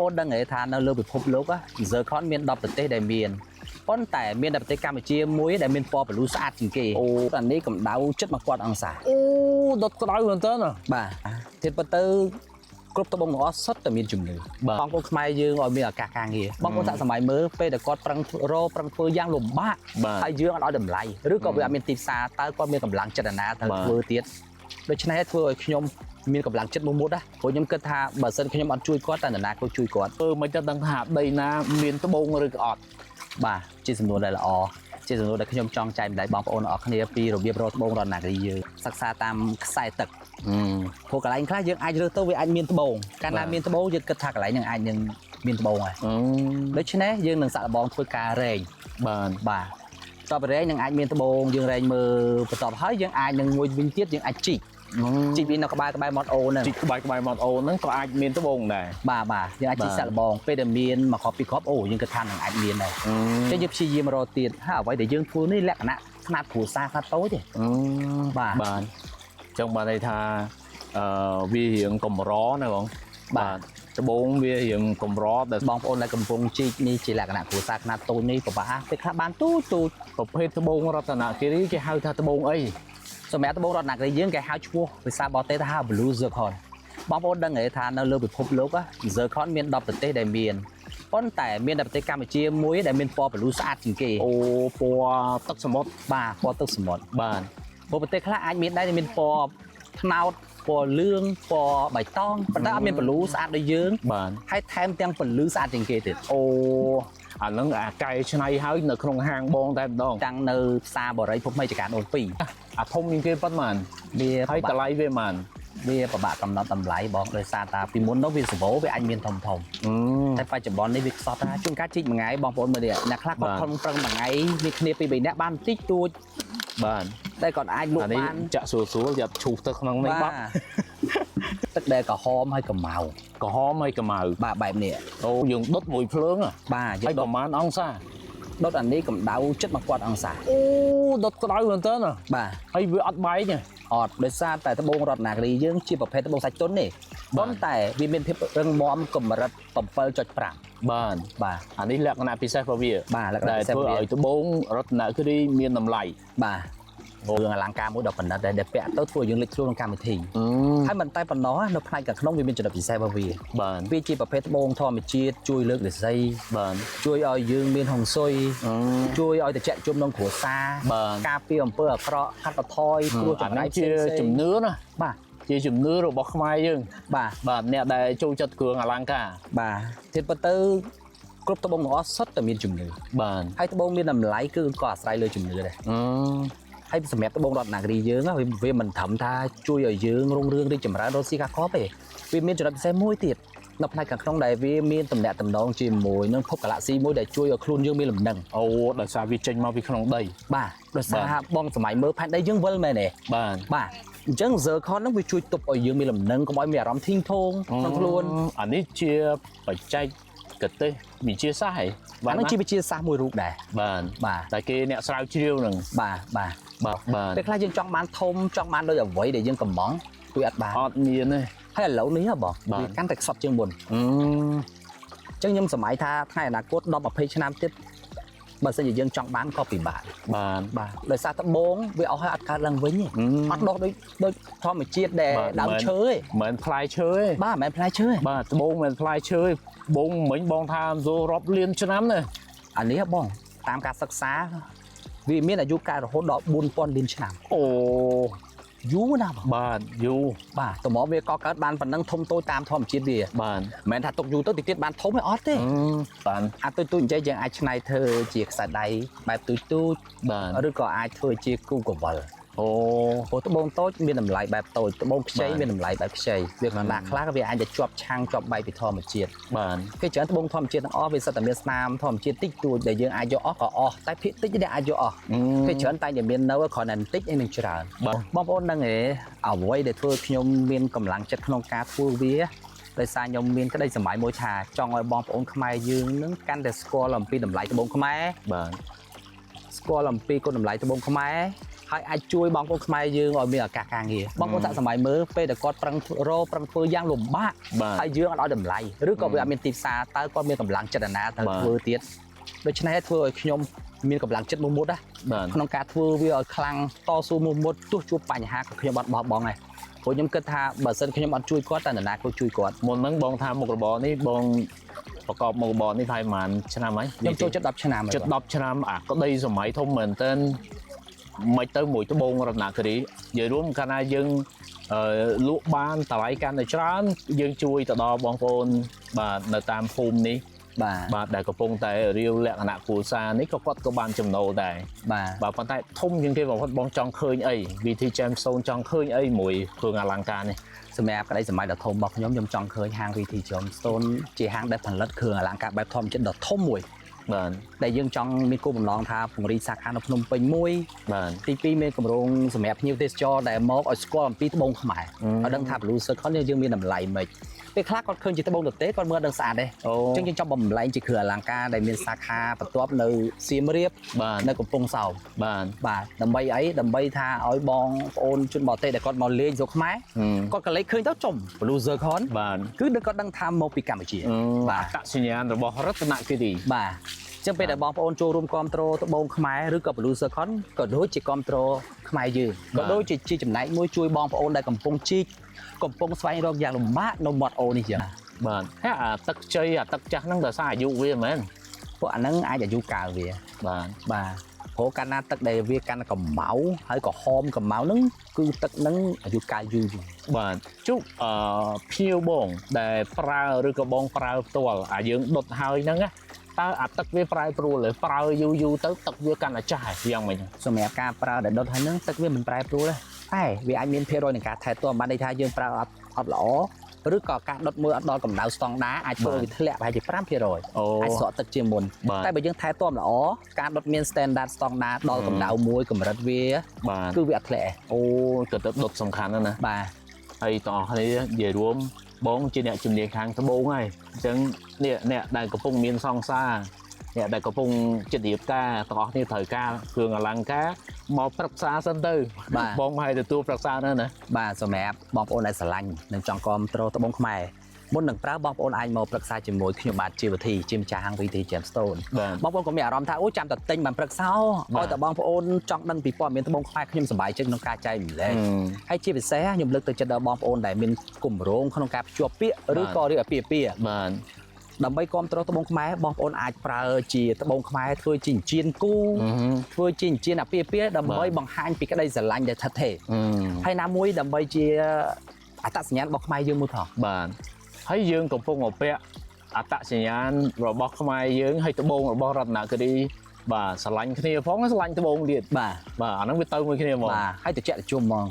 ប្អូនដឹងទេថានៅលើពិភពលោកgiờ con មាន10ប្រទេសដែលមានប៉ុន្តែមានតែប្រទេសកម្ពុជាមួយដែលមានពណ៌ blue ស្អាតជាងគេអូអានេះកម្ដៅ71000 អង្សាអូដុតក្តៅមែនតើបាទធៀបទៅគ្រប់ត្បូងទាំងអស់សុទ្ធតែមានជំនឿបងប្អូនខ្មែរយើងឲ្យមានឱកាសការងារបងប្អូនតាសម័យមើលពេលដែលគាត់ប្រឹងធ្វើយ៉ាងលំបាកហើយយើងអត់ឲ្យតម្លៃឬក៏វាអត់មានទីផ្សារតើគាត់មានកម្លាំងចិត្តណាទៅធ្វើទៀតដូច្នេះធ្វើឲ្យខ្ញុំមានកម្លាំងចិត្តមុតណាព្រោះខ្ញុំគិតថាបើសិនខ្ញុំអត់ជួយគាត់តែនរណាគាត់ជួយគាត់មិនទៅដឹងថាដីណាមានត្បូងឬក៏អត់បាទជាសំណួរដែលល្អជាសំណួរដែលខ្ញុំចង់ចែកម្លែកបងប្អូនអរគ្នាពីរបៀបរកត្បូងរតនាគិរីយើងសិក្សាតាមខ្សែទឹកព្រោះកន្លែងខ្លះយើងអាចរើសទៅវាអាចមានត្បូងកាលណាមានត្បូងយើងគិតថាកន្លែងហ្នឹងអាចនឹងមានត្បូងហើយដូច្នេះយើងនឹងសាក់លបងធ្វើការរែងបាទតបរែងនឹងអាចមានត្បូងយើងរែងមើលបន្ទាប់ហើយយើងអាចនឹងមួយវិញទៀតយើងអាចជីកវានៅក្បែរមាត់អូហ្នឹងជីកក្បែរមាត់អូហ្នឹងក៏អាចមានត្បូងដែរបាទយើងអាចជីកសាក់លបងពេលដែលមានមកគ្រាប់ពីរគ្រាប់អូយើងគិតថានឹងអាចមានដែរចឹងយើងព្យាយាមរកទៀតហើយអ្វីដែលយើងធ្វើនេះលក្ខណៈខ្នាតគ្រួសារខ្នាតតូចទេបាទចឹងបានន័យថាវារៀងកម្រណាបងបាទត្បូងវារៀងកម្រដែលបងប្អូនដែលកំពុងជីកនេះជាលក្ខណៈគ្រួសារខ្នាតតូចនេះពិបាកពេលខ្លះបានទូចប្រភេទត្បូងរតនគិរីគេហៅថាត្បូងអីសម្រាប់ត្បូងរតនគិរីយើងគេហៅឈ្មោះភាសាបរទេសថា blue zircon បងប្អូនដឹងទេថានៅលើពិភពលោក zircon មាន10ប្រទេសដែលមានប៉ុន្តែមានតែប្រទេសកម្ពុជាមួយដែលមានពណ៌ blue ស្អាតជាងគេអូពណ៌ទឹកសមុទ្របាទពណ៌ទឹកសមុទ្របាទប្រទេសខ្លះអាចមានដែរមានពណ៌ត្នោតពណ៌លឿងពណ៌បៃតងប៉ុន្តែអត់មាន blue ស្អាតដូចយើងបាទហើយថែមទាំងពន្លឺស្អាតជាងគេទៀតអូអាហ្នឹងអាកែច្នៃហើយនៅក្នុងហាងបងតែម្ដងតាំងនៅផ្សារបរិយភពមេចការ02អាធំជាងគេប៉ុន្មានវាហើយតម្លៃវាប៉ុន្មានវាពិបាកកំណត់តម្លៃបងដោយសារតាពីមុននោះវាសម្បូរវាអាចមានធំតែបច្ចុប្បន្ននេះវាខ្សត់ថាជួនកាលជីកមួយថ្ងៃបងប្អូនមើលនេះអ្នកខ្លះគាត់ខំប្រឹងមួយថ្ងៃវាគ្នាពី3នាក់បានបន្តិចតួចបាទតែគាត់អាចលក់បានចាក់ស្រួលយកឈូសទៅក្នុងនេះបាត់ទឹកដែលក្រហមហើយកម្ៅបាទបែបនេះអូយើងដុតមួយភ្លើងបាទហើយប្រហែលអង្សាដុតអានេះកម្ដៅ71000 អង្សាអូដុតក្តៅមែនតើបាទហើយវាអត់បែកទេអត់ដោយសារតែត្បូងរតនាគិរីយើងជាប្រភេទត្បូងសាច់ទន់ទេប៉ុន្តែវាមានភាពរឹងមាំកម្រិត 7.5 បាទអានេះលក្ខណៈពិសេសរបស់វាបាទលក្ខណៈពិសេសធ្វើឲ្យត្បូងរតនាគិរីមានតម្លៃបាទរឿងអលង្ការមួយដ៏ប្រណិតដែលពាក់ទៅធ្វើយើងលេចខ្លួនក្នុងកម្មវិធីហើយមិនតែប៉ុណ្ណោះនៅផ្នែកខាងក្នុងវាមានចំណុចពិសេសរបស់វាវាជាប្រភេទត្បូងធម្មជាតិជួយលើករាសីជួយឲ្យយើងមានហុងស៊ុយជួយឲ្យត្រជាក់ជុំក្នុងគ្រួសារការពារអំពើអាក្រក់កាត់បន្ថយគ្រោះចង្រៃជាជំនឿណាបាទជាជំនឿរបស់ខ្មែរយើងបាទអ្នកដែលចូលចិត្តគ្រឿងអលង្ការបាទធៀបទៅគ្រប់ត្បូងទាំងអស់សុទ្ធតែមានជំនឿបាទហើយត្បូងមានតម្លៃគឺក៏អាស្រ័យលើជំនឿដែរហើយសម្រាប់ត្បូងរតនាគិរីយើងវាមិនត្រឹមថាជួយឲ្យយើងរុងរឿងរីកចម្រើនរកស៊ីការគ្រាប់ទេវាមានចំណុចពិសេសមួយទៀតនៅផ្នែកខាងក្នុងដែលវាមានតំណែងតំណងជាមួយនឹងភពកាឡាក់ស៊ីមួយដែលជួយឲ្យខ្លួនយើងមានលំនឹងអូដោយសារវាចេញមកពីក្នុងដីបាទដោយសារបងសម័យមើលផែនដីយើងវិលមែនទេបាទអញ្ចឹង zircon ហ្នឹងវាជួយទប់ឲ្យយើងមានលំនឹងកុំឲ្យមានអារម្មណ៍ធីងថងក្នុងខ្លួនអានេះជាបច្ចេកទេសវិទ្យាសាស្ត្រហ៎បាទហ្នឹងជាវិទ្យាសាស្ត្រមួយរូបដែរបាទតែគេអ្នកស្រាវជ្រាវហ្នឹងបាទពេលខ្លះយើងចង់បានធំចង់បានដូចអ្វីដែលយើងកំងគឺអត់បានអត់មានទេហើយឥឡូវនេះបងវាកាន់តែខ្សត់ជាងមុនអញ្ចឹងខ្ញុំសម័យថាថ្ងៃអនាគត10 20ឆ្នាំទៀតបើសិនជាយើងចង់បានក៏ពិបាកបាទដោយសារត្បូងវាអស់ហើយអត់កើតឡើងវិញទេអត់ដុះដូចធម្មជាតិដែលដើមឈើទេមិនផ្លែឈើទេបាទមិនផ្លែឈើទេបាទត្បូងមិនផ្លែឈើទេបងមិញបងថាចូលរាប់លានឆ្នាំទេអានេះបងតាមការសិក្សាវាមានអាយុកាលរហូតដល់4000លានឆ្នាំអូយូរណាស់បាទយូរបាទតម្រាំវាក៏កើតបានប៉ុណ្ណឹងធំតូចតាមធម្មជាតិវាបាទមិនមែនថាទុកយូរទៅទៀតបានធំទេអត់ទេបាទអាទូចអញ្ចឹងយើងអាចច្នៃធ្វើជាខ្សែដៃបែបទូចបាទឬក៏អាចធ្វើជាគូកវលអូត្បូងតូចមានតម្លៃបែបតូចត្បូងខ្ចីមានតម្លៃបែបខ្ចីវាខណៈខ្លះវាអាចជាប់ឆាំងជាប់បែកពីធម្មជាតិបាទគេច្រើនត្បូងធម្មជាតិទាំងអស់វាសិតតែមានស្នាមធម្មជាតិតិចតួចដែលយើងអាចយកអស់ក៏អស់តែភាគតិចដែលអាចយកអស់គេច្រើនតែមាននៅគ្រាន់តែបន្តិចឯនឹងច្រើនបងប្អូនដឹងទេអ្វីដែលធ្វើខ្ញុំមានកម្លាំងចិត្តក្នុងការធ្វើវាដោយសារខ្ញុំមានក្តីសម័យមួយថាចង់ឲ្យបងប្អូនខ្មែរយើងនឹងកាន់តែស្គាល់អំពីតម្លៃត្បូងខ្មែរបាទស្គាល់អំពីគុណតម្លៃត្បូងខ្មែរហ ហើយអាចជួយបងប្អូនខ្មែរយើងឲ្យមានឱកាសការងារបងប្អូនតាក់សម័យមើលពេលដែលគាត់ប្រឹងធ្វើយ៉ាងលំបាកហើយយើងអត់ឲ្យតម្លៃឬក៏វាអត់មានទីផ្សារតើគាត់មានកម្លាំងចិត្តណាទៅធ្វើទៀតដូច្នេះធ្វើឲ្យខ្ញុំមានកម្លាំងចិត្តមុតមុតណាក្នុងការធ្វើវាឲ្យខ្លាំងតស៊ូមុតមុតទោះជួបបញ្ហាក៏ខ្ញុំអត់បោះបង់ដែរព្រោះខ្ញុំគិតថាបើសិនខ្ញុំអត់ជួយគាត់តែនរណាគាត់ជួយគាត់មុនហ្នឹងបងថាមុខរបរនេះបងប្រកបមុខរបរនេះហើយប្រហែលឆ្នាំហើយខ្ញុំចូលចិត្ត10ឆ្នាំជិត10ឆ្នាំអាក្តីសម័យធំមែនតើមិនទៅមួយត្បូងរតនគិរីនិយាយរួមកាលណាយើងលក់បានតម្លៃកាន់តែច្រើនយើងជួយទៅដល់បងប្អូនបាទនៅតាមភូមិនេះបាទដែលកំពុងតែរាវលក្ខណៈគ្រួសារនេះក៏គាត់ក៏បានចំណូលដែរបាទប៉ុន្តែធំជាងគេបងប្អូនបងចង់ឃើញអី VT Gemstone ចង់ឃើញអីមួយគ្រឿងអលង្ការនេះសម្រាប់ក្តីសម័យដ៏ធំរបស់ខ្ញុំចង់ឃើញហាង VT Gemstone ជាហាងដែលផលិតគ្រឿងអលង្ការបែបធម្មជាតិដ៏ធំមួយបាទដែលយើងចង់មានគោលបំណងថាពង្រីកសាខានៅភ្នំពេញមួយបាទទី2មានគម្រោងសម្រាប់ភ្ញៀវទេសចរដែលមកឲ្យស្គាល់អំពីត្បូងខ្មែរឲ្យដឹងថា Blue Circle យើងមានតម្លៃមិនពេលខ្លះគាត់ឃើញជាត្បូងទទេគាត់មើលដឹងស្អាតទេអញ្ចឹងយើងចង់បំលែងជាគ្រឿងអលង្ការដែលមានសាខាបន្ទាប់នៅសៀមរាបនៅកំពង់សោមបាទដើម្បីអីដើម្បីថាឲ្យបងប្អូនជនបរទេសដែលគាត់មកលេងស្រុកខ្មែរគាត់ក៏លេចឃើញទៅចំ Blue Circle បាទគឺគាត់ដឹងថាមកពីកម្ពុជាបាទអត្តសញ្ញាណរបស់រតនគិរីបាទចឹងពេលដែលបងប្អូនចូលរួមគ្រប់គ្រងត្បូងខ្មែរឬក៏ Blue Circle ក៏ដូចជាគ្រប់គ្រងខ្មែរយើងក៏ដូចជាចំណែកមួយជួយបងប្អូនដែលកំពុងជីកកំពុងស្វែងរកយ៉ាងលំបាកនៅមាត់អូនេះចឹងបាទហើយអាទឹកជ័យអាទឹកចាស់ហ្នឹងដោយសារអាយុវាមែនពួកអាហ្នឹងអាចអាយុកាលវាបាទព្រោះកាលណាទឹកដែលវាកាន់កម្មៅហើយក៏ហមកម្មៅហ្នឹងគឺទឹកហ្នឹងអាយុកាលយូរបាទជុកភៀវបងដែលប្រើឬក៏បងប្រើផ្ទាល់អាយើងដុតហើយហ្នឹងណាតើអាទឹកវាប្រែប្រួលប្រើយូរទៅទឹកវាកាន់តែចាស់យ៉ាងម៉េចសម្រាប់ការប្រើដែលដុតហើយហ្នឹងទឹកវាមិនប្រែប្រួលទេតែវាអាចមានភាគរយនៃការថែទាំបានន័យថាយើងប្រើអត់ល្អឬក៏ការដុតមើលអត់ដល់កម្ដៅស្តង់ដារអាចធ្វើឲ្យវាធ្លាក់ប្រហែលជា 5% អាចស្រក់ទឹកជាមុនតែបើយើងថែទាំល្អការដុតមាន standard ស្តង់ដារដល់កម្ដៅមួយកម្រិតវាគឺវាអត់ធ្លាក់អូទៅទឹកដុតសំខាន់ណាស់បាទហើយតោះគ្នានិយាយរួមបងជាអ្នកជំនាញខាងត្បូងហើយអញ្ចឹងអ្នកដែលកំពុងមានសង្សារអ្នកដែលកំពុងចិត្តរៀបការទាំងអស់គ្នាត្រូវការគ្រឿងអលង្ការមកប្រឹក្សាសិនទៅបងមកឲ្យទទួលប្រឹក្សានៅណាបាទសម្រាប់បងប្អូនដែលស្រឡាញ់និងចង់គ្រប់គ្រងត្បូងខ្មែរមុននឹងប្រើបងប្អូនអាចមកប្រឹក្សាជាមួយខ្ញុំបាទជាវិធីជាម្ចាស់ហាង VT Gemstone បងប្អូនក៏មានអារម្មណ៍ថាអូចាំតែទិញបានប្រឹក្សាឲ្យតែបងប្អូនចង់ដឹងពីព័ត៌មានត្បូងខ្មែរខ្ញុំសប្បាយចិត្តក្នុងការចែករំលែកហើយជាពិសេសខ្ញុំលើកទឹកចិត្តដល់បងប្អូនដែលមានគម្រោងក្នុងការភ្ជាប់ពាក្យឬក៏រៀបអាពាហ៍ពិពាហ៍បាទដើម្បីគ្រប់គ្រងត្បូងខ្មែរបងប្អូនអាចប្រើជាត្បូងខ្មែរធ្វើជាអញ្ជៀនគូធ្វើជាអញ្ជៀនអាពាហ៍ពិពាហ៍ដើម្បីបង្ហាញពីក្តីស្រឡាញ់ដែលថិតថេរហើយណាមួយដើម្បីជាអត្តសញ្ញាណរបស់ខ្មែរយើងមួយផងបាទហើយយើងកំពុងមកពាក់អត្តសញ្ញាណរបស់ខ្មែរយើងហើយត្បូងរបស់រតនគិរីបាទស្រឡាញ់គ្នាផងស្រឡាញ់ត្បូងទៀតបាទអាហ្នឹងវាទៅមួយគ្នាហ្មងបាទហើយត្រជាក់ត្រជុំហ្មង